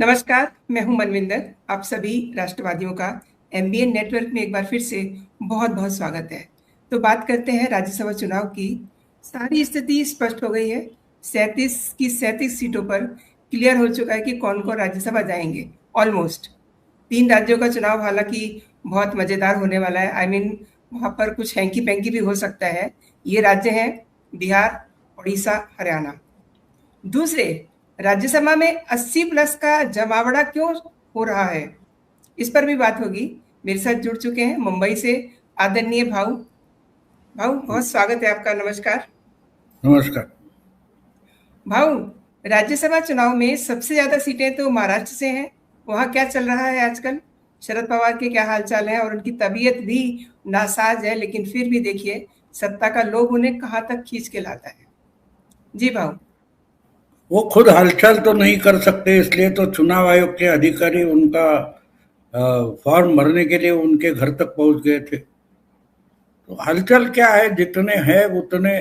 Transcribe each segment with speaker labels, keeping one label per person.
Speaker 1: नमस्कार, मैं हूं मनविंदर। आप सभी राष्ट्रवादियों का एमबीएन नेटवर्क में एक बार फिर से बहुत-बहुत स्वागत है। तो बात करते हैं राज्यसभा चुनाव की। सारी स्थिति स्पष्ट हो गई है। 37 की 37 सीटों पर क्लियर हो चुका है कि कौन-कौन राज्यसभा जाएंगे। ऑलमोस्ट 3 राज्यों का चुनाव हालांकि बहुत मज़ेदार होने वाला है। वहाँ पर कुछ हैंकी-पैंकी भी हो सकता है। ये राज्य हैं बिहार, उड़ीसा, हरियाणा। दूसरे, राज्यसभा में 80 प्लस का जमावड़ा क्यों हो रहा है, इस पर भी बात होगी। मेरे साथ जुड़ चुके हैं मुंबई से आदरणीय भाऊ। भाऊ, बहुत स्वागत है आपका। नमस्कार
Speaker 2: नमस्कार।
Speaker 1: भाऊ। राज्यसभा चुनाव में सबसे ज्यादा सीटें तो महाराष्ट्र से हैं। वहाँ क्या चल रहा है आजकल? शरद पवार के क्या हालचाल है? और उनकी तबीयत भी नासाज है, लेकिन फिर भी देखिए सत्ता का लोभ उन्हें कहाँ तक खींच के लाता है। जी भाऊ।
Speaker 2: वो खुद हलचल तो नहीं कर सकते, इसलिए तो चुनाव आयोग के अधिकारी उनका फॉर्म भरने के लिए उनके घर तक पहुंच गए थे। तो हलचल क्या है, जितने हैं उतने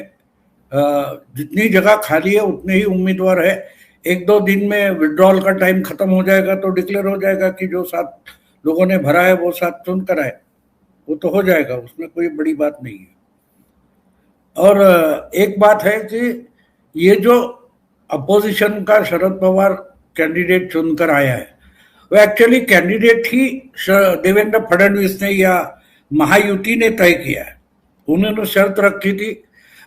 Speaker 2: जितनी जगह खाली है उतने ही उम्मीदवार है। एक दो दिन में विड्रॉल का टाइम खत्म हो जाएगा तो डिक्लेयर हो जाएगा कि जो 7 लोगों ने भरा है वो 7 चुन कर आए। वो तो हो जाएगा, उसमें कोई बड़ी बात नहीं है। और एक बात है कि ये जो अपोजिशन का शरद पवार कैंडिडेट चुनकर आया है, वो एक्चुअली कैंडिडेट ही देवेंद्र फडणवीस ने या महायुति ने तय किया है। उन्होंने शर्त रखी थी,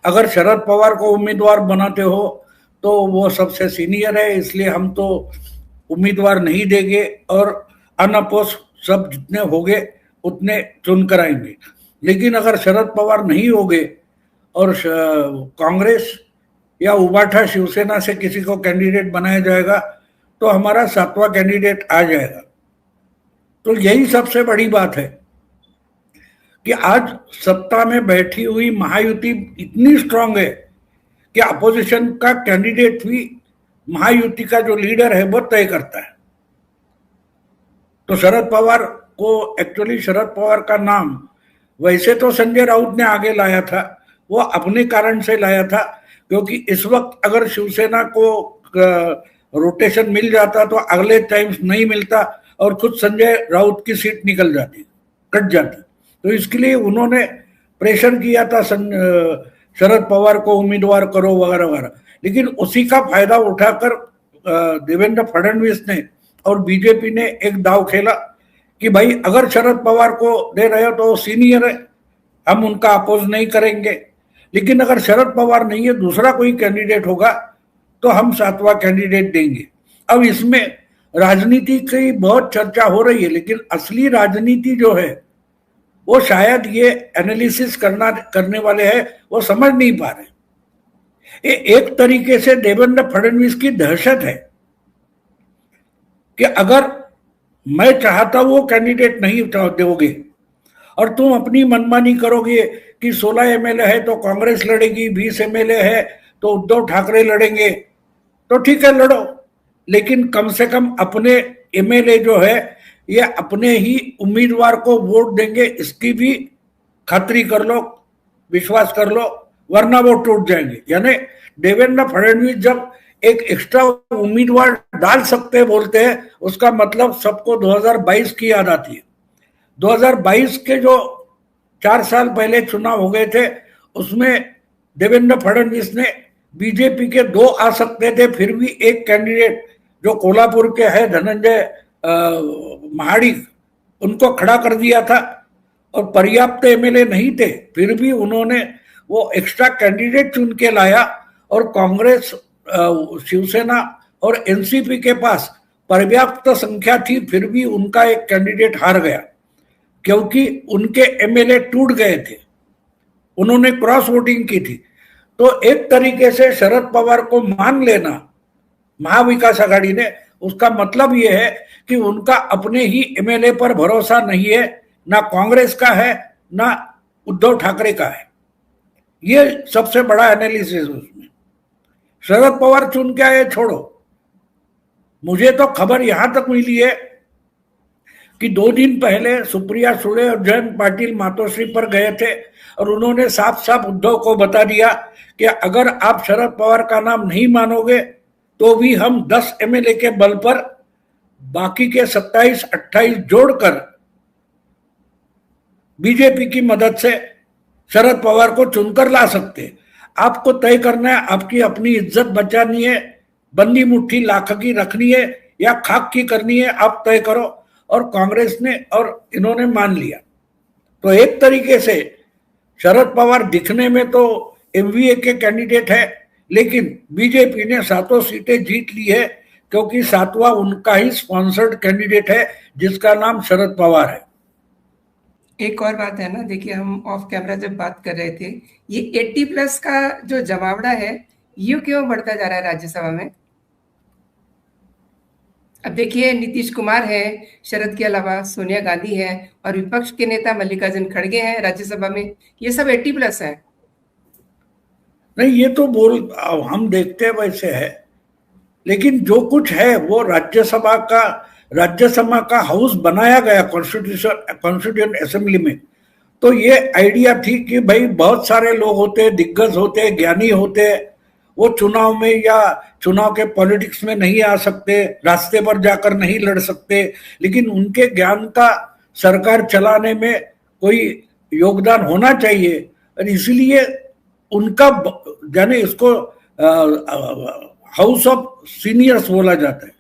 Speaker 2: अगर शरद पवार को उम्मीदवार बनाते हो तो वो सबसे सीनियर है, इसलिए हम तो उम्मीदवार नहीं देंगे और अनअपोज सब जितने होंगे उतने चुन कर आएंगे। लेकिन अगर शरद पवार नहीं होंगे और कांग्रेस या उबाठा शिवसेना से किसी को कैंडिडेट बनाया जाएगा तो हमारा 7वां कैंडिडेट आ जाएगा। तो यही सबसे बड़ी बात है कि आज सत्ता में बैठी हुई महायुति इतनी स्ट्रांग है कि अपोजिशन का कैंडिडेट भी महायुति का जो लीडर है वो तय करता है। तो शरद पवार को एक्चुअली शरद पवार का नाम वैसे तो संजय राउत ने आगे लाया था, वो अपने कारण से लाया था, क्योंकि इस वक्त अगर शिवसेना को रोटेशन मिल जाता तो अगले टाइम्स नहीं मिलता और खुद संजय राउत की सीट निकल जाती, कट जाती। तो इसके लिए उन्होंने प्रेशर किया था शरद पवार को उम्मीदवार करो वगैरह वगैरह। लेकिन उसी का फायदा उठाकर देवेंद्र फडणवीस ने और बीजेपी ने एक दाव खेला कि भाई अगर शरद पवार को दे रहे हो तो सीनियर है, हम उनका अपोज नहीं करेंगे। लेकिन अगर शरद पवार नहीं है, दूसरा कोई कैंडिडेट होगा तो हम 7वां कैंडिडेट देंगे। अब इसमें राजनीति की बहुत चर्चा हो रही है, लेकिन असली राजनीति जो है वो शायद ये एनालिसिस करने वाले हैं वो समझ नहीं पा रहे। ये एक तरीके से देवेंद्र फडणवीस की दहशत है कि अगर मैं चाहता वो कैंडिडेट नहीं दोगे और तुम अपनी मनमानी करोगे कि 16 एमएलए है तो कांग्रेस लड़ेगी, 20 एमएलए है तो उद्धव ठाकरे लड़ेंगे, तो ठीक है लड़ो, लेकिन कम से कम अपने एमएलए जो है ये अपने ही उम्मीदवार को वोट देंगे, इसकी भी खातरी कर लो, विश्वास कर लो, वरना वो टूट जाएंगे। यानी देवेंद्र फडणवीस जब एक एक्स्ट्रा उम्मीदवार डाल सकते हैं बोलते हैं, उसका मतलब सबको 2022 की याद आती है। 2022 के जो 4 साल पहले चुनाव हो गए थे उसमें देवेंद्र फडणवीस ने बीजेपी के 2 आ सकते थे, फिर भी एक कैंडिडेट जो कोल्हापुर के है धनंजय महाडिक, उनको खड़ा कर दिया था और पर्याप्त एमएलए नहीं थे, फिर भी उन्होंने वो एक्स्ट्रा कैंडिडेट चुन के लाया और कांग्रेस, शिवसेना और एनसीपी के पास पर्याप्त संख्या थी, फिर भी उनका एक कैंडिडेट हार गया क्योंकि उनके एमएलए टूट गए थे, उन्होंने क्रॉस वोटिंग की थी। तो एक तरीके से शरद पवार को मान लेना महाविकास आघाड़ी ने, उसका मतलब यह है कि उनका अपने ही एमएलए पर भरोसा नहीं है, ना कांग्रेस का है ना उद्धव ठाकरे का है। ये सबसे बड़ा एनालिसिस उसमें। शरद पवार चुन के आए छोड़ो, मुझे तो खबर यहां तक मिली है कि 2 दिन पहले सुप्रिया सुले और जयंत पाटिल मातोश्री पर गए थे और उन्होंने साफ साफ उद्धव को बता दिया कि अगर आप शरद पवार का नाम नहीं मानोगे तो भी हम 10 एमएलए के बल पर बाकी के 27-28 जोड़कर बीजेपी की मदद से शरद पवार को चुनकर ला सकते। आपको तय करना है, आपकी अपनी इज्जत बचानी है, बंदी मुट्ठी लाख की रखनी है या खाक की करनी है, आप तय करो। और कांग्रेस ने और इन्होंने मान लिया। तो एक तरीके से शरद पवार दिखने में तो एमवीए के कैंडिडेट है, लेकिन बीजेपी ने 7 सीटें जीत ली है, क्योंकि 7वां उनका ही स्पॉन्सर्ड कैंडिडेट है जिसका नाम शरद पवार है।
Speaker 1: एक और बात है ना, देखिए हम ऑफ कैमरा जब बात कर रहे थे, ये 80+ का जो जमावड़ा है ये क्यों बढ़ता जा रहा है राज्यसभा में? अब देखिए नीतीश कुमार है, शरद के अलावा सोनिया गांधी है और विपक्ष के नेता मल्लिकार्जुन खड़गे हैं राज्यसभा में, ये सब 80+ है।
Speaker 2: नहीं, ये तो हम देखते हैं वैसे है, लेकिन जो कुछ है वो राज्यसभा का हाउस बनाया गया कॉन्स्टिट्यूशन असेंबली में। तो ये आइडिया थी कि भाई बहुत सारे लोग होते हैं, दिग्गज होते हैं, ज्ञानी होते हैं, वो चुनाव में या चुनाव के पॉलिटिक्स में नहीं आ सकते, रास्ते पर जाकर नहीं लड़ सकते, लेकिन उनके ज्ञान का सरकार चलाने में कोई योगदान होना चाहिए। और इसलिए उनका जाने इसको हाउस ऑफ सीनियर्स बोला जाता है।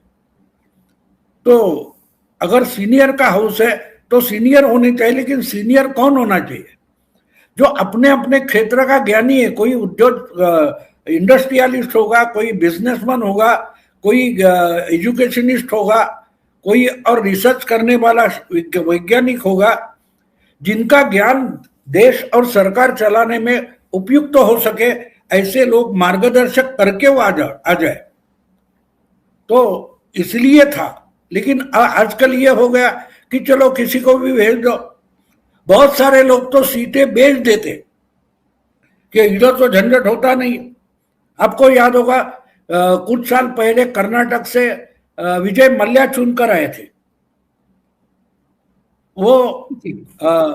Speaker 2: तो अगर सीनियर का हाउस है तो सीनियर होने चाहिए, लेकिन सीनियर कौन होना चाहिए? जो अपने अपने क्षेत्र का ज्ञानी है। कोई उद्योग इंडस्ट्रियलिस्ट होगा, कोई बिजनेसमैन होगा, कोई एजुकेशनिस्ट होगा, कोई और रिसर्च करने वाला वैज्ञानिक होगा, जिनका ज्ञान देश और सरकार चलाने में उपयुक्त तो हो सके, ऐसे लोग मार्गदर्शक करके वो आ जाए। तो इसलिए था। लेकिन आजकल ये हो गया कि चलो किसी को भी भेज दो। बहुत सारे लोग तो सीटें बेच देते कि इधर तो झंझट होता नहीं। आपको याद होगा कुछ साल पहले कर्नाटक से विजय मल्ल्या चुनकर आए थे। वो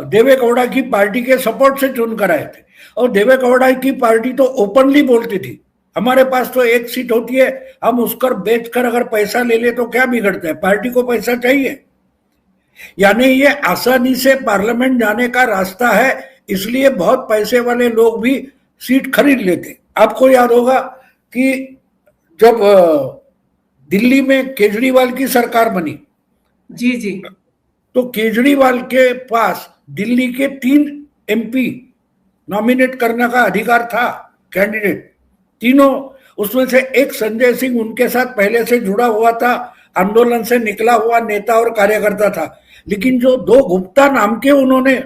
Speaker 2: देवेगौड़ा की पार्टी के सपोर्ट से चुनकर आए थे, और देवेगौड़ा की पार्टी तो ओपनली बोलती थी हमारे पास तो एक सीट होती है, हम उसकर बेचकर अगर पैसा ले ले तो क्या बिगड़ता है, पार्टी को पैसा चाहिए। यानी ये आसानी से पार्लियामेंट जाने का रास्ता है, इसलिए बहुत पैसे वाले लोग भी सीट खरीद लेते। आपको याद होगा कि जब दिल्ली में केजरीवाल की सरकार बनी,
Speaker 1: जी जी,
Speaker 2: तो केजरीवाल के पास दिल्ली के 3 एमपी नॉमिनेट करने का अधिकार था, कैंडिडेट तीनों। उसमें से एक संजय सिंह उनके साथ पहले से जुड़ा हुआ था, आंदोलन से निकला हुआ नेता और कार्यकर्ता था। लेकिन जो 2 गुप्ता नाम के उन्होंने,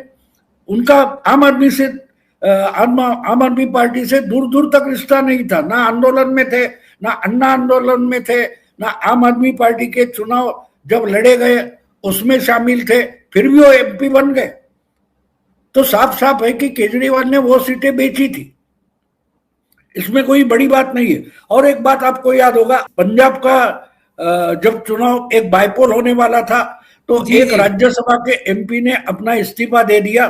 Speaker 2: उनका आम आदमी पार्टी से दूर दूर तक रिश्ता नहीं था, ना आंदोलन में थे, ना अन्ना आंदोलन में थे, ना आम आदमी पार्टी के चुनाव जब लड़े गए उसमें शामिल थे, फिर भी वो एमपी बन गए। तो साफ साफ है कि केजरीवाल ने वो सीटें बेची थी, इसमें कोई बड़ी बात नहीं है। और एक बात आपको याद होगा, पंजाब का जब चुनाव एक बाइपोल होने वाला था, तो एक राज्यसभा के एमपी ने अपना इस्तीफा दे दिया,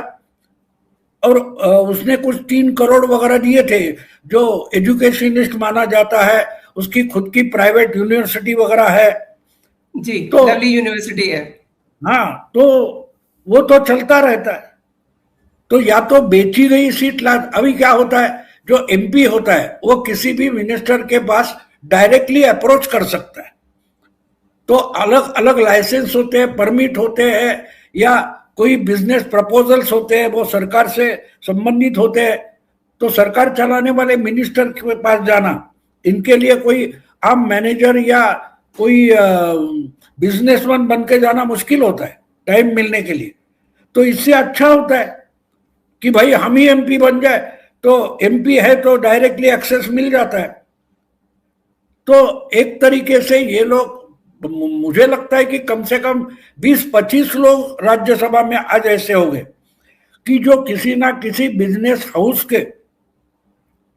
Speaker 2: और उसने कुछ 3 करोड़ वगैरह दिए थे, जो एजुकेशनिस्ट माना जाता है, उसकी खुद की प्राइवेट यूनिवर्सिटी वगैरह है
Speaker 1: जी, तो लवली यूनिवर्सिटी है।
Speaker 2: हाँ, तो वो तो चलता रहता है। तो या तो बेची गई सीट अभी क्या होता है, जो एमपी होता है वो किसी भी मिनिस्टर के पास डायरेक्टली अप्रोच कर सकता है। तो अलग अलग लाइसेंस होते हैं, परमिट होते हैं, या कोई बिजनेस प्रपोजल्स होते हैं, वो सरकार से संबंधित होते हैं। तो सरकार चलाने वाले मिनिस्टर के पास जाना इनके लिए कोई आम मैनेजर या कोई बिजनेसमैन बन के जाना मुश्किल होता है टाइम मिलने के लिए। तो इससे अच्छा होता है कि भाई हम ही एमपी बन जाए, तो एमपी है तो डायरेक्टली एक्सेस मिल जाता है। तो एक तरीके से ये लोग, मुझे लगता है कि कम से कम 20-25 लोग राज्यसभा में आज ऐसे हो गए कि जो किसी ना किसी बिजनेस हाउस के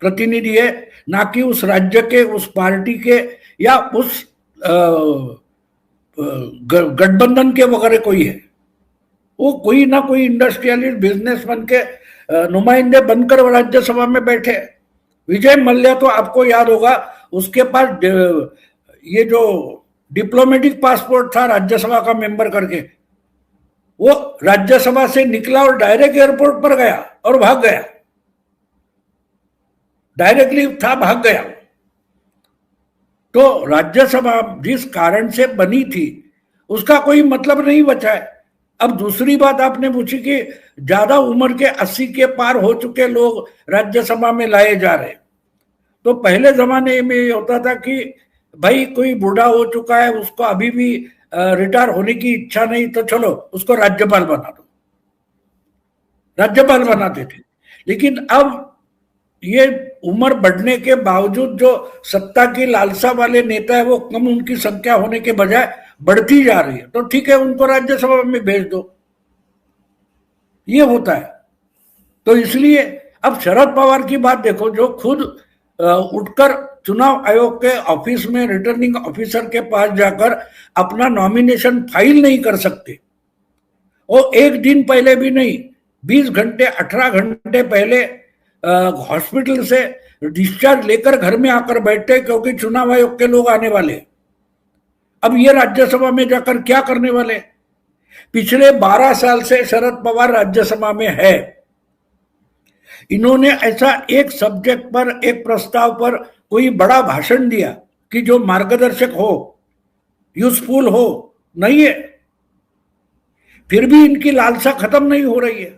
Speaker 2: प्रतिनिधि है, ना कि उस राज्य के, उस पार्टी के, या उस गठबंधन के वगैरह कोई है। वो कोई ना कोई इंडस्ट्रियलिस्ट बिजनेसमैन के नुमाइंदे बनकर राज्यसभा में बैठे। विजय मल्ल्या तो आपको याद होगा, उसके पास ये जो डिप्लोमेटिक पासपोर्ट था राज्यसभा का मेंबर करके, वो राज्यसभा से निकला और डायरेक्ट एयरपोर्ट पर गया और भाग गया, डायरेक्टली था, भाग गया। तो राज्यसभा जिस कारण से बनी थी उसका कोई मतलब नहीं बचा है। अब दूसरी बात आपने पूछी कि ज्यादा उम्र के 80 के पार हो चुके लोग राज्यसभा में लाए जा रहे। तो पहले जमाने में ये होता था कि भाई कोई बूढ़ा हो चुका है, उसको अभी भी रिटायर होने की इच्छा नहीं, तो चलो उसको राज्यपाल बना दो, राज्यपाल बनाते थे। लेकिन अब ये उम्र बढ़ने के बावजूद जो सत्ता की लालसा वाले नेता है वो कम, उनकी संख्या होने के बजाय बढ़ती जा रही है, तो ठीक है उनको राज्यसभा में भेज दो, ये होता है। तो इसलिए अब शरद पवार की बात देखो, जो खुद उठकर चुनाव आयोग के ऑफिस में रिटर्निंग ऑफिसर के पास जाकर अपना नॉमिनेशन फाइल नहीं कर सकते, और एक दिन पहले भी नहीं, 20 घंटे 18 घंटे पहले हॉस्पिटल से डिस्चार्ज लेकर घर में आकर बैठे, क्योंकि चुनाव आयोग के लोग आने वाले। अब ये राज्यसभा में जाकर क्या करने वाले? पिछले 12 साल से शरद पवार राज्यसभा में है, इन्होंने ऐसा एक सब्जेक्ट पर, एक प्रस्ताव पर कोई बड़ा भाषण दिया कि जो मार्गदर्शक हो, यूजफुल हो, नहीं है। फिर भी इनकी लालसा खत्म नहीं हो रही है।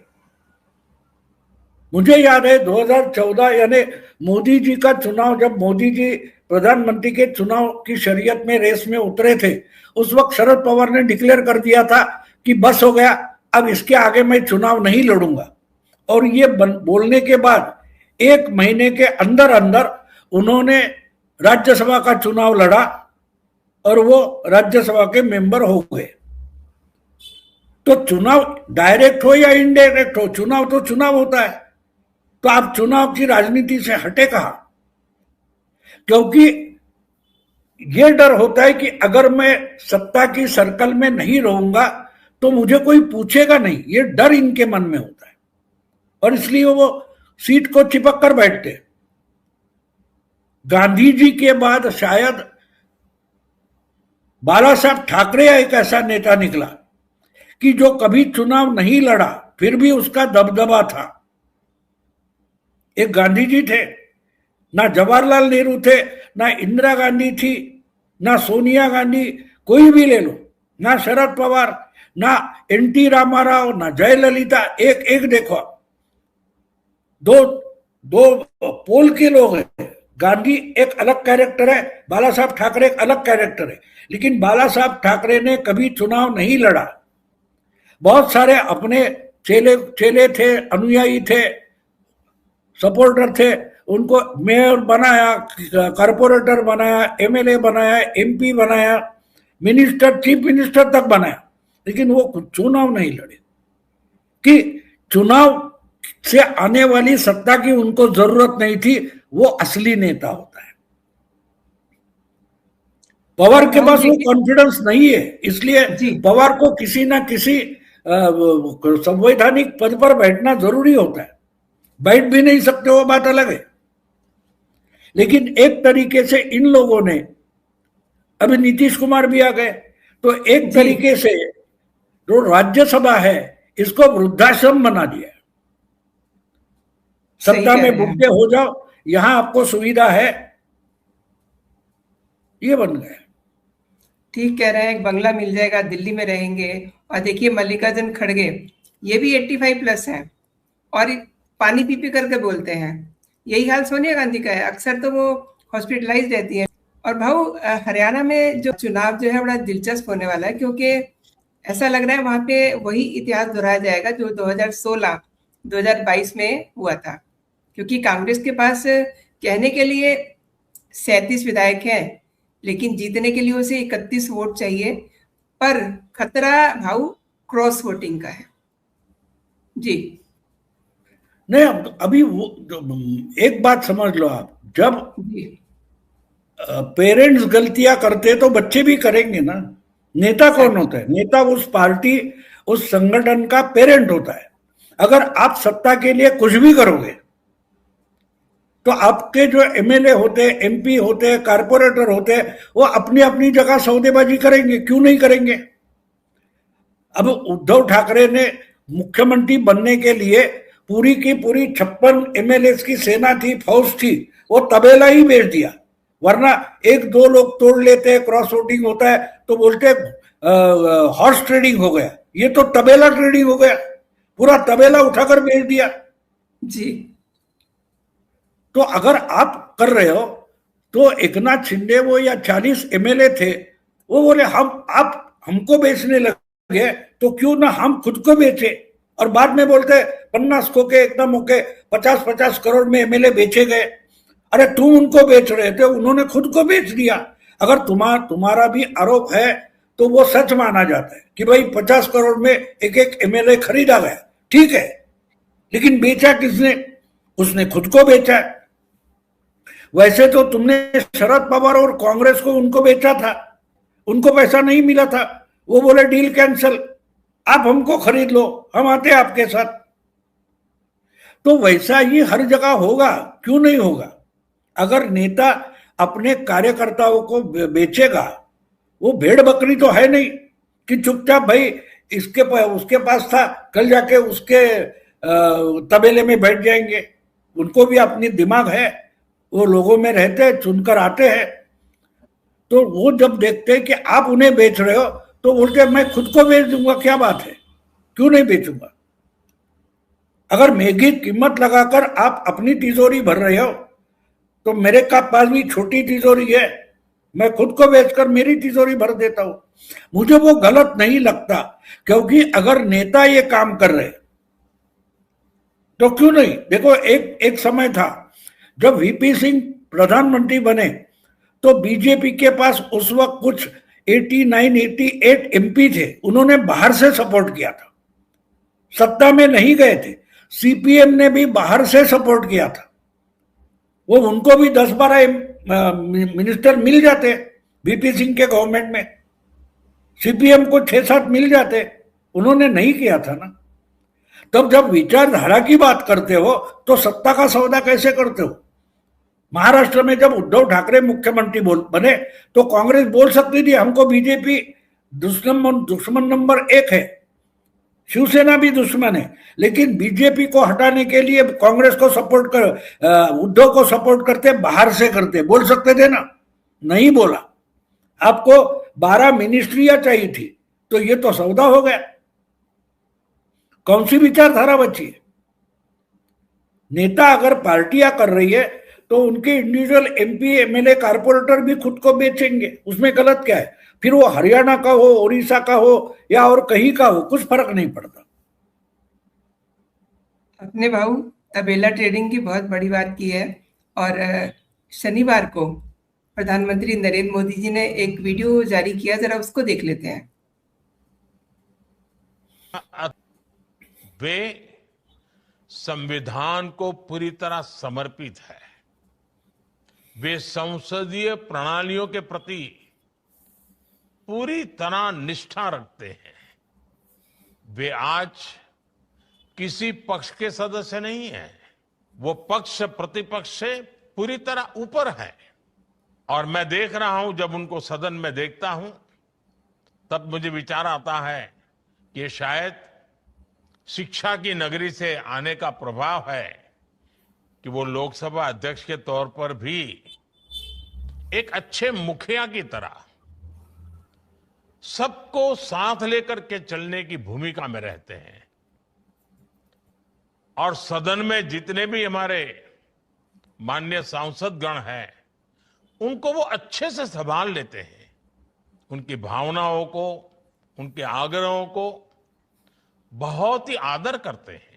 Speaker 2: मुझे याद है 2014 यानी मोदी जी का चुनाव, जब मोदी जी प्रधानमंत्री के चुनाव की शरीयत में रेस में उतरे थे, उस वक्त शरद पवार ने डिक्लेयर कर दिया था कि बस हो गया, अब इसके आगे मैं चुनाव नहीं लड़ूंगा। और ये बोलने के बाद 1 महीने के अंदर अंदर उन्होंने राज्यसभा का चुनाव लड़ा और वो राज्यसभा के मेंबर हो गए। तो चुनाव डायरेक्ट हो या इनडायरेक्ट हो, चुनाव तो चुनाव होता है। तो आप चुनाव की राजनीति से हटे कहा? क्योंकि ये डर होता है कि अगर मैं सत्ता की सर्कल में नहीं रहूंगा तो मुझे कोई पूछेगा नहीं, ये डर इनके मन में होता है, और इसलिए वो सीट को चिपक कर बैठते। गांधी जी के बाद शायद बाला साहब ठाकरे एक ऐसा नेता निकला कि जो कभी चुनाव नहीं लड़ा, फिर भी उसका दबदबा था। एक गांधी जी थे, ना जवाहरलाल नेहरू थे, ना इंदिरा गांधी थी, ना सोनिया गांधी, कोई भी ले लो, ना शरद पवार, ना एनटी रामाराव, ना जयललिता, एक एक देखो, दो दो पोल के लोग हैं। गांधी एक अलग कैरेक्टर है, बाला साहब ठाकरे एक अलग कैरेक्टर है। लेकिन बाला साहब ठाकरे ने कभी चुनाव नहीं लड़ा। बहुत सारे अपने चेले चेले थे, अनुयायी थे, सपोर्टर थे, उनको मेयर बनाया, कारपोरेटर बनाया, एमएलए बनाया, एमपी बनाया, मिनिस्टर, चीफ मिनिस्टर तक बनाया, लेकिन वो चुनाव नहीं लड़े। कि चुनाव से आने वाली सत्ता की उनको जरूरत नहीं थी, वो असली नेता होता है। पवार के पास वो कॉन्फिडेंस नहीं है, इसलिए पवार को किसी ना किसी संवैधानिक पद पर बैठना जरूरी होता है। बैठ भी नहीं सकते, वो बात अलग है। लेकिन एक तरीके से इन लोगों ने, अभी नीतीश कुमार भी आ गए, तो एक तरीके से जो राज्यसभा है इसको वृद्धाश्रम बना दिया। सत्ता में बुढ़े हो जाओ, यहां आपको सुविधा है, ये बन गया।
Speaker 1: ठीक कह रहे हैं, एक बंगला मिल जाएगा, दिल्ली में रहेंगे। और देखिए मल्लिकार्जुन खड़गे, ये भी 85 प्लस है और पानी पी पी करके बोलते हैं। यही हाल सोनिया गांधी का है, अक्सर तो वो हॉस्पिटलाइज रहती है। और भाऊ हरियाणा में जो चुनाव जो है बड़ा दिलचस्प होने वाला है, क्योंकि ऐसा लग रहा है वहां पे वही इतिहास दोहराया जाएगा जो 2016 2022 में हुआ था। क्योंकि कांग्रेस के पास कहने के लिए 37 विधायक हैं, लेकिन जीतने के लिए उसे 31 वोट चाहिए। पर खतरा भाऊ क्रॉस वोटिंग का है। जी
Speaker 2: नहीं, अभी वो एक बात समझ लो आप, जब पेरेंट्स गलतियां करते तो बच्चे भी करेंगे ना। नेता कौन होता है? नेता उस पार्टी, उस संगठन का पेरेंट होता है। अगर आप सत्ता के लिए कुछ भी करोगे तो आपके जो एमएलए होते हैं, एमपी होते हैं, कारपोरेटर होते हैं, वो अपनी अपनी जगह सौदेबाजी करेंगे, क्यों नहीं करेंगे? अब उद्धव ठाकरे ने मुख्यमंत्री बनने के लिए पूरी की पूरी 56 एमएलए की सेना थी, फौज थी, वो तबेला ही बेच दिया। वरना एक दो लोग तोड़ लेते हैं, क्रॉस वोटिंग होता है तो बोलते हॉर्स ट्रेडिंग हो गया, ये तो तबेला ट्रेडिंग हो गया, पूरा तबेला उठाकर बेच दिया।
Speaker 1: जी।
Speaker 2: तो अगर आप कर रहे हो तो एकनाथ शिंदे वो या 40 एमएलए थे, वो बोले हम आप हमको बेचने लगे तो क्यों ना हम खुद को बेचे, और बाद में बोलते 50 को के एकदम होके 50-50 करोड़ में एमएलए बेचे गए। अरे तुम उनको बेच रहे थे, उन्होंने खुद को बेच दिया। अगर तुम्हारा भी आरोप है तो वो सच माना जाता है कि भाई 50 करोड़ में एक एक एमएलए खरीदा गया, ठीक है, लेकिन बेचा किसने? उसने खुद को बेचा है। वैसे तो तुमने शरद पवार और कांग्रेस को उनको बेचा था, उनको पैसा नहीं मिला था, वो बोले डील कैंसिल, आप हमको खरीद लो, हम आते आपके साथ। तो वैसा ही हर जगह होगा, क्यों नहीं होगा? अगर नेता अपने कार्यकर्ताओं को बेचेगा, वो भेड़ बकरी तो है नहीं कि चुपचाप भाई इसके उसके पास था, कल जाके उसके तबेले में बैठ जाएंगे। उनको भी अपनी दिमाग है, वो लोगों में रहते हैं, चुनकर आते हैं। तो वो जब देखते हैं कि आप उन्हें बेच रहे हो तो बोलते हैं मैं खुद को बेच दूंगा, क्या बात है, क्यों नहीं बेचूंगा? अगर महंगी कीमत लगाकर आप अपनी तिजोरी भर रहे हो तो मेरे पास भी छोटी तिजोरी है, मैं खुद को बेचकर मेरी तिजोरी भर देता हूं। मुझे वो गलत नहीं लगता, क्योंकि अगर नेता ये काम कर रहे तो क्यों नहीं? देखो एक समय था जब वीपी सिंह प्रधानमंत्री बने तो बीजेपी के पास उस वक्त कुछ 89-88 एमपी थे, उन्होंने बाहर से सपोर्ट किया था, सत्ता में नहीं गए थे। सीपीएम ने भी बाहर से सपोर्ट किया था, वो उनको भी 10-12 मिनिस्टर मिल जाते वीपी सिंह के गवर्नमेंट में, सीपीएम को 6-7 मिल जाते, उन्होंने नहीं किया था ना। तब जब विचारधारा की बात करते हो तो सत्ता का सौदा कैसे करते हो? महाराष्ट्र में जब उद्धव ठाकरे मुख्यमंत्री बने तो कांग्रेस बोल सकती थी हमको बीजेपी दुश्मन नंबर 1 है, शिवसेना भी दुश्मन है, लेकिन बीजेपी को हटाने के लिए कांग्रेस को सपोर्ट कर, उद्धव को सपोर्ट करते, बाहर से करते, बोल सकते थे ना, नहीं बोला। आपको 12 मिनिस्ट्रियां चाहिए थी, तो ये तो सौदा हो गया। कौन सी विचारधारा बची है? नेता अगर पार्टियां कर रही है तो उनके इंडिविजुअल एमपी एमएलए कारपोरेटर भी खुद को बेचेंगे, उसमें गलत क्या है? फिर वो हरियाणा का हो, उड़ीसा का हो या और कहीं का हो, कुछ फर्क नहीं पड़ता।
Speaker 1: अपने भाऊ तबेला ट्रेडिंग की बहुत बड़ी बात की है। और शनिवार को प्रधानमंत्री नरेंद्र मोदी जी ने एक वीडियो जारी किया, जरा उसको देख लेते हैं।
Speaker 3: वे संविधान को पूरी तरह समर्पित है, वे संसदीय प्रणालियों के प्रति पूरी तरह निष्ठा रखते हैं। वे आज किसी पक्ष के सदस्य नहीं हैं, वो पक्ष प्रतिपक्ष से पूरी तरह ऊपर है। और मैं देख रहा हूं, जब उनको सदन में देखता हूं तब मुझे विचार आता है कि ये शायद शिक्षा की नगरी से आने का प्रभाव है कि वो लोकसभा अध्यक्ष के तौर पर भी एक अच्छे मुखिया की तरह सबको साथ लेकर के चलने की भूमिका में रहते हैं। और सदन में जितने भी हमारे माननीय सांसद गण हैं, उनको वो अच्छे से संभाल लेते हैं, उनकी भावनाओं को, उनके आग्रहों को बहुत ही आदर करते हैं।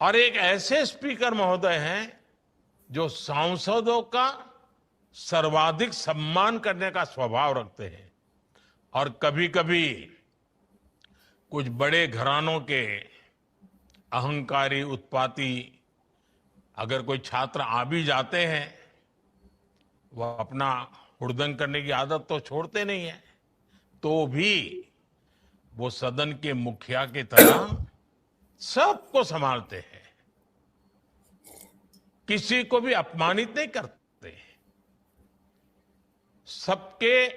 Speaker 3: और एक ऐसे स्पीकर महोदय हैं जो सांसदों का सर्वाधिक सम्मान करने का स्वभाव रखते हैं। और कभी कभी कुछ बड़े घरानों के अहंकारी, उत्पाती अगर कोई छात्र आ भी जाते हैं, वह अपना हुड़दंग करने की आदत तो छोड़ते नहीं है, तो भी वो सदन के मुखिया की तरह सबको संभालते हैं। किसी को भी अपमानित नहीं करते, सबके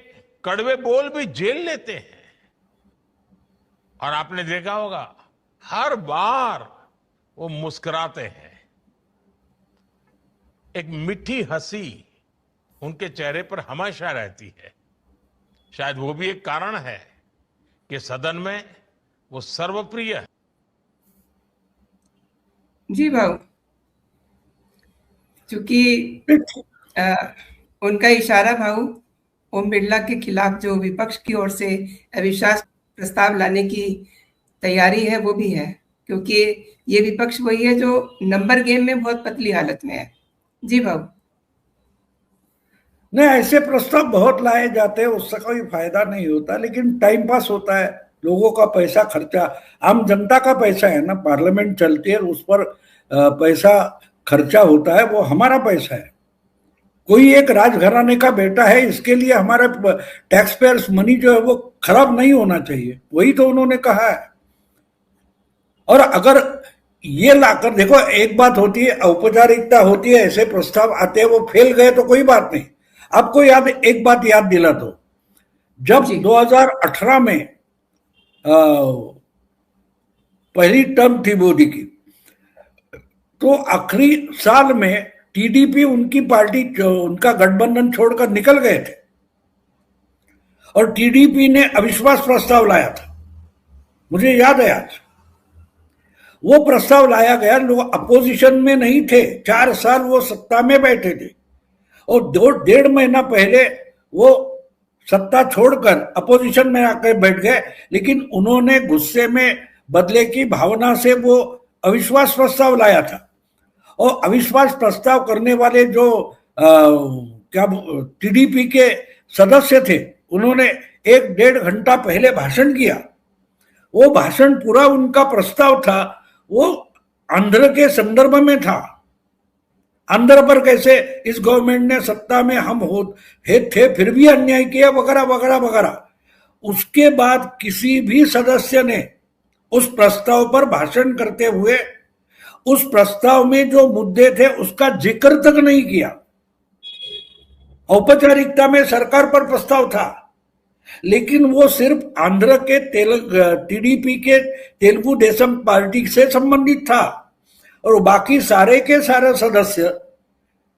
Speaker 3: कड़वे बोल भी झेल लेते हैं। और आपने देखा होगा हर बार वो मुस्कुराते हैं, एक मीठी हंसी उनके चेहरे पर हमेशा रहती है। शायद वो भी एक कारण है कि सदन में वो सर्वप्रिय है।
Speaker 1: जी भाऊ, चूंकि उनका इशारा भाऊ ओम बिरला के खिलाफ जो विपक्ष की ओर से अविश्वास प्रस्ताव लाने की तैयारी है वो भी है, क्योंकि ये विपक्ष वही है जो नंबर गेम में बहुत पतली हालत में है। जी भाऊ।
Speaker 2: नहीं, ऐसे प्रस्ताव बहुत लाए जाते हैं, उससे कोई फायदा नहीं होता, लेकिन टाइम पास होता है। लोगों का पैसा खर्चा, आम जनता का पैसा है ना, पार्लियामेंट चलती है, उस पर पैसा खर्चा होता है, वो हमारा पैसा है। कोई एक राजघराने का बेटा है, इसके लिए हमारा टैक्स पेयर्स मनी जो है वो खराब नहीं होना चाहिए, वही तो उन्होंने कहा है। और अगर ये लाकर देखो, एक बात होती है औपचारिकता होती है, ऐसे प्रस्ताव आते हैं, वो फेल गए तो कोई बात नहीं। आपको एक बात याद दिला दो, जब 2018 में पहली टर्म थी मोदी की, तो आखिरी साल में टीडीपी उनकी पार्टी, उनका गठबंधन छोड़कर निकल गए थे और टीडीपी ने अविश्वास प्रस्ताव लाया था, मुझे याद है आज। वो प्रस्ताव लाया गया, लोग अपोजिशन में नहीं थे, 4 साल वो सत्ता में बैठे थे और 2.5 महीना पहले वो सत्ता छोड़कर अपोजिशन में आकर बैठ गए, लेकिन उन्होंने गुस्से में बदले की भावना से वो अविश्वास प्रस्ताव लाया था। और अविश्वास प्रस्ताव करने वाले जो टीडीपी के सदस्य थे, उन्होंने 1-1.5 घंटा पहले भाषण किया। वो भाषण पूरा उनका प्रस्ताव था, वो आंध्र के संदर्भ में था। आंध्र पर कैसे इस गवर्नमेंट ने सत्ता में हम थे फिर भी अन्याय किया, वगैरह वगैरह वगैरह। उसके बाद किसी भी सदस्य ने उस प्रस्ताव पर भाषण करते हुए उस प्रस्ताव में जो मुद्दे थे उसका जिक्र तक नहीं किया। औपचारिकता में सरकार पर प्रस्ताव था, लेकिन वो सिर्फ आंध्र के टीडीपी के तेलुगु देशम पार्टी से संबंधित था और बाकी सारे के सारे सदस्य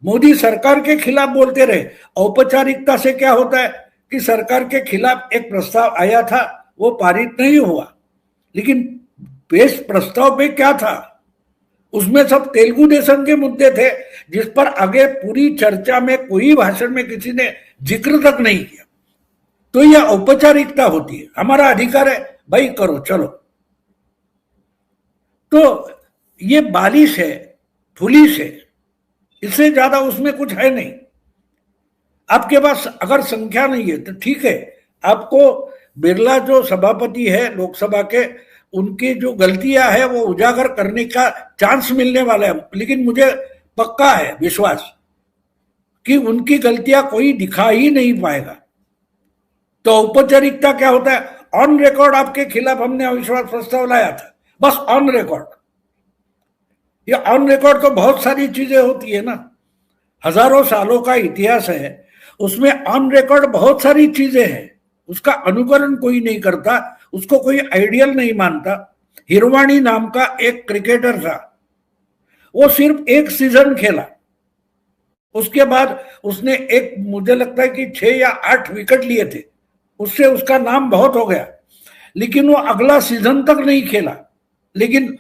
Speaker 2: मोदी सरकार के खिलाफ बोलते रहे। औपचारिकता से क्या होता है कि सरकार के खिलाफ एक प्रस्ताव आया था, वो पारित नहीं हुआ, लेकिन पेश प्रस्ताव में क्या था, उसमें सब तेलुगु देशम के मुद्दे थे, जिस पर आगे पूरी चर्चा में कोई भाषण में किसी ने जिक्र तक नहीं किया। तो यह औपचारिकता होती है, हमारा अधिकार है भाई, करो चलो। तो ये बालिश है, फुलिश है, इससे ज्यादा उसमें कुछ है नहीं। आपके पास अगर संख्या नहीं है तो ठीक है, आपको बिरला जो सभापति है लोकसभा के, उनकी जो गलतियां है वो उजागर करने का चांस मिलने वाला है, लेकिन मुझे पक्का है विश्वास कि उनकी गलतियां कोई दिखा ही नहीं पाएगा। तो औपचारिकता क्या होता है, ऑन रिकॉर्ड आपके खिलाफ हमने अविश्वास प्रस्ताव लाया था, बस ऑन रिकॉर्ड। ये ऑन रिकॉर्ड तो बहुत सारी चीजें होती है ना, हजारों सालों का इतिहास है, उसमें ऑन रिकॉर्ड बहुत सारी चीजें हैं, उसका अनुकरण कोई नहीं करता, उसको कोई आइडियल नहीं मानता। हिरवाणी नाम का एक क्रिकेटर था, वो सिर्फ 1 सीजन खेला, उसके बाद उसने एक, मुझे लगता है कि 6 या 8 विकेट लिए थे, उससे उसका नाम बहुत हो गया, लेकिन वो अगला सीजन तक नहीं खेला। लेकिन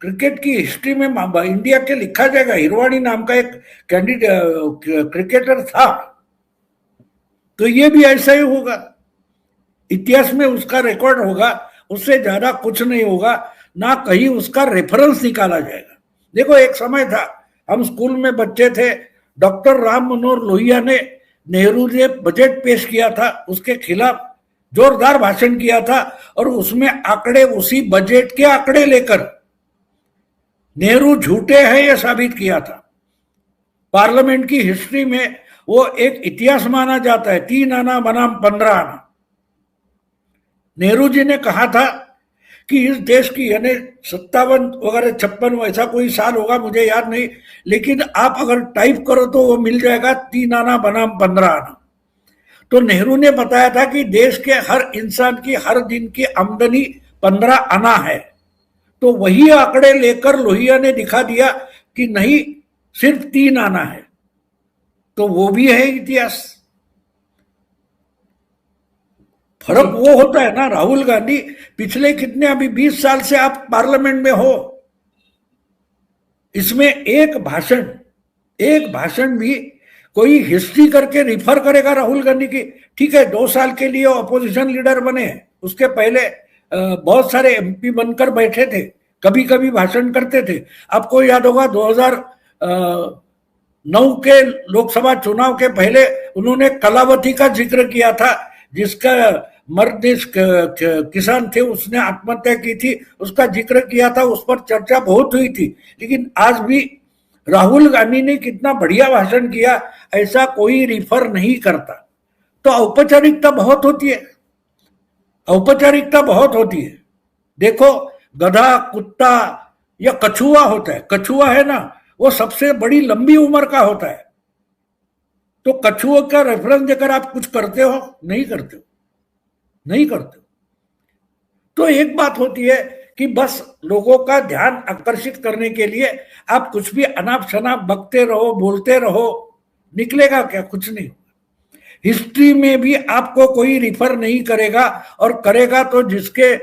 Speaker 2: क्रिकेट की हिस्ट्री में इंडिया के लिखा जाएगा, हिरवाणी नाम का एक क्रिकेटर था। तो ये भी ऐसा ही होगा, इतिहास में उसका रिकॉर्ड होगा, उससे ज्यादा कुछ नहीं होगा, ना कहीं उसका रेफरेंस निकाला जाएगा। देखो एक समय था, हम स्कूल में बच्चे थे, डॉक्टर राम मनोहर लोहिया ने नेहरू ने बजट पेश किया था, उसके खिलाफ जोरदार भाषण किया था और उसमें आंकड़े, उसी बजट के आंकड़े लेकर नेहरू झूठे हैं यह साबित किया था। पार्लियामेंट की हिस्ट्री में वो एक इतिहास माना जाता है, 3 आना बनाम 15 आना। नेहरू जी ने कहा था कि इस देश की यानी 57 वगैरह 56 ऐसा कोई साल होगा, मुझे याद नहीं, लेकिन आप अगर टाइप करो तो वो मिल जाएगा 3 आना बनाम 15 आना। तो नेहरू ने बताया था कि देश के हर इंसान की हर दिन की आमदनी 15 आना है। तो वही आंकड़े लेकर लोहिया ने दिखा दिया कि नहीं, सिर्फ 3 आना है। तो वो भी है इतिहास। फर्क वो होता है ना, राहुल गांधी पिछले कितने अभी 20 साल से आप पार्लियामेंट में हो, इसमें एक भाषण भी कोई हिस्ट्री करके रिफर करेगा राहुल गांधी की? ठीक है, 2 साल के लिए ऑपोजिशन लीडर बने, उसके पहले बहुत सारे एमपी बनकर बैठे थे, कभी कभी भाषण करते थे। आपको याद होगा 2009 के लोकसभा चुनाव के पहले उन्होंने कलावती का जिक्र किया था, जिसका मर्द किसान थे, उसने आत्महत्या की थी, उसका जिक्र किया था, उस पर चर्चा बहुत हुई थी। लेकिन आज भी राहुल गांधी ने कितना बढ़िया भाषण किया, ऐसा कोई रिफर नहीं करता। तो औपचारिकता बहुत होती है, औपचारिकता बहुत होती है। देखो, गधा, कुत्ता या कछुआ होता है, कछुआ है ना, वो सबसे बड़ी लंबी उम्र का होता है। तो कछुआ का रेफरेंस देकर आप कुछ करते हो? नहीं करते हो, नहीं करते हो। तो एक बात होती है कि बस लोगों का ध्यान आकर्षित करने के लिए आप कुछ भी अनाप शनाप बकते रहो, बोलते रहो, निकलेगा क्या? कुछ नहीं। हिस्ट्री में भी आपको कोई रिफर नहीं करेगा, और करेगा तो जिसके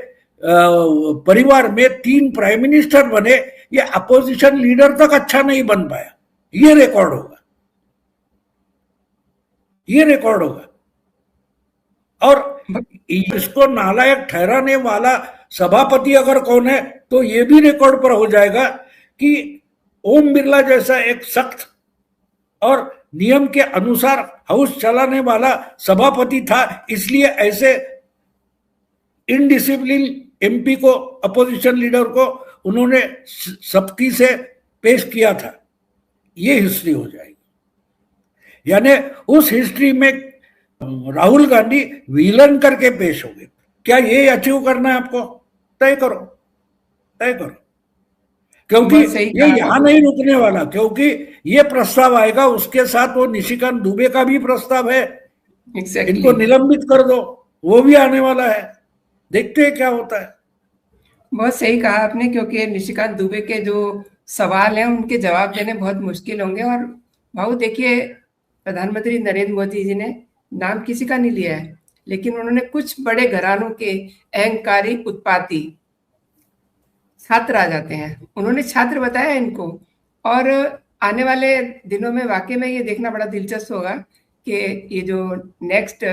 Speaker 2: परिवार में 3 प्राइम मिनिस्टर बने, ये अपोजिशन लीडर तक अच्छा नहीं बन पाया, ये रिकॉर्ड होगा, ये रिकॉर्ड होगा। और इसको नालायक ठहराने वाला सभापति अगर कौन है, तो ये भी रिकॉर्ड पर हो जाएगा कि ओम बिरला जैसा एक सख्त और नियम के अनुसार हाउस चलाने वाला सभापति था, इसलिए ऐसे इनडिसिप्लिन एमपी को, अपोजिशन लीडर को उन्होंने सख्ती से पेश किया था। ये हिस्ट्री हो जाएगी। यानी उस हिस्ट्री में राहुल गांधी विलन करके पेश हो गए। क्या ये अचीव करना है आपको? तय करो, तय करो, क्योंकि ये यहां नहीं रुकने वाला, क्योंकि ये प्रस्ताव आएगा, उसके साथ वो निशिकांत दुबे का भी प्रस्ताव है, इनको निलंबित कर दो, वो भी आने वाला है। देखते हैं क्या होता है।
Speaker 1: बहुत सही कहा आपने, क्योंकि निशिकांत दुबे के जो सवाल हैं उनके जवाब देने बहुत मुश्किल होंगे। और भाऊ देखिए, प्रधानमंत्री नरेंद्र मोदी जी ने नाम किसी का नहीं लिया है, लेकिन उन्होंने कुछ बड़े घरानों के अहंकारी, उत्पाती छात्र आ जाते हैं, उन्होंने छात्र बताया इनको। और आने वाले दिनों में वाकई में ये देखना बड़ा दिलचस्प होगा कि ये जो नेक्स्ट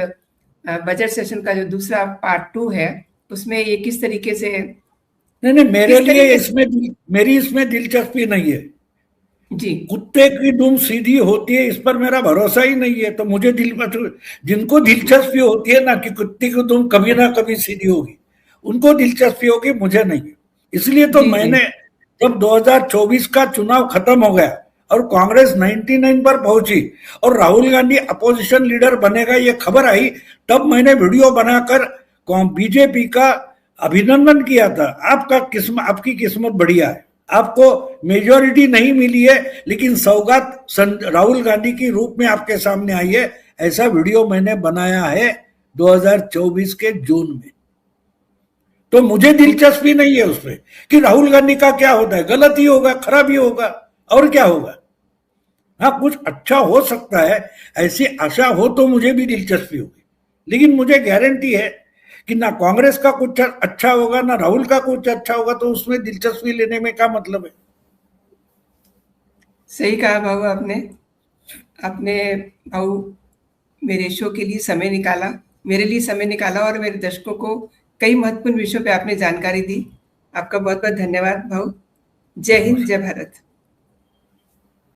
Speaker 1: बजट सेशन का जो दूसरा पार्ट 2 है, उसमें ये किस तरीके से।
Speaker 2: नहीं, मेरे लिए मेरी इसमें दिलचस्पी नहीं है जी। कुत्ते की दुम सीधी होती है, इस पर मेरा भरोसा ही नहीं है। तो मुझे जिनको दिलचस्पी होती है ना कि कुत्ते की दुम कभी ना कभी सीधी होगी, उनको दिलचस्पी होगी, मुझे नहीं है। इसलिए तो मैंने जब 2024 का चुनाव खत्म हो गया और कांग्रेस 99 पर पहुंची और राहुल गांधी अपोजिशन लीडर बनेगा ये खबर आई, तब मैंने वीडियो बनाकर बीजेपी का अभिनंदन किया था। आपकी किस्मत बढ़िया है, आपको मेजॉरिटी नहीं मिली है, लेकिन सौगात राहुल गांधी की रूप में आपके सामने आई है। ऐसा वीडियो मैंने बनाया है 2024 के जून में। तो मुझे दिलचस्पी नहीं है उसमें कि राहुल गांधी का क्या होता है, गलत ही होगा, खराब ही होगा, और क्या होगा। हाँ, कुछ अच्छा हो सकता है, ऐसी आशा हो तो मुझे भी दिलचस्पी होगी, लेकिन मुझे गारंटी है कि ना कांग्रेस का कुछ अच्छा होगा, ना राहुल का कुछ अच्छा होगा, तो उसमें दिलचस्पी लेने में क्या मतलब है।
Speaker 1: सही कहा भाऊ आपने भाऊ मेरे शो के लिए समय निकाला, मेरे लिए समय निकाला, और मेरे दर्शकों को कई महत्वपूर्ण विषयों पे आपने जानकारी दी। आपका बहुत बहुत धन्यवाद भाऊ। जय हिंद, जय भारत।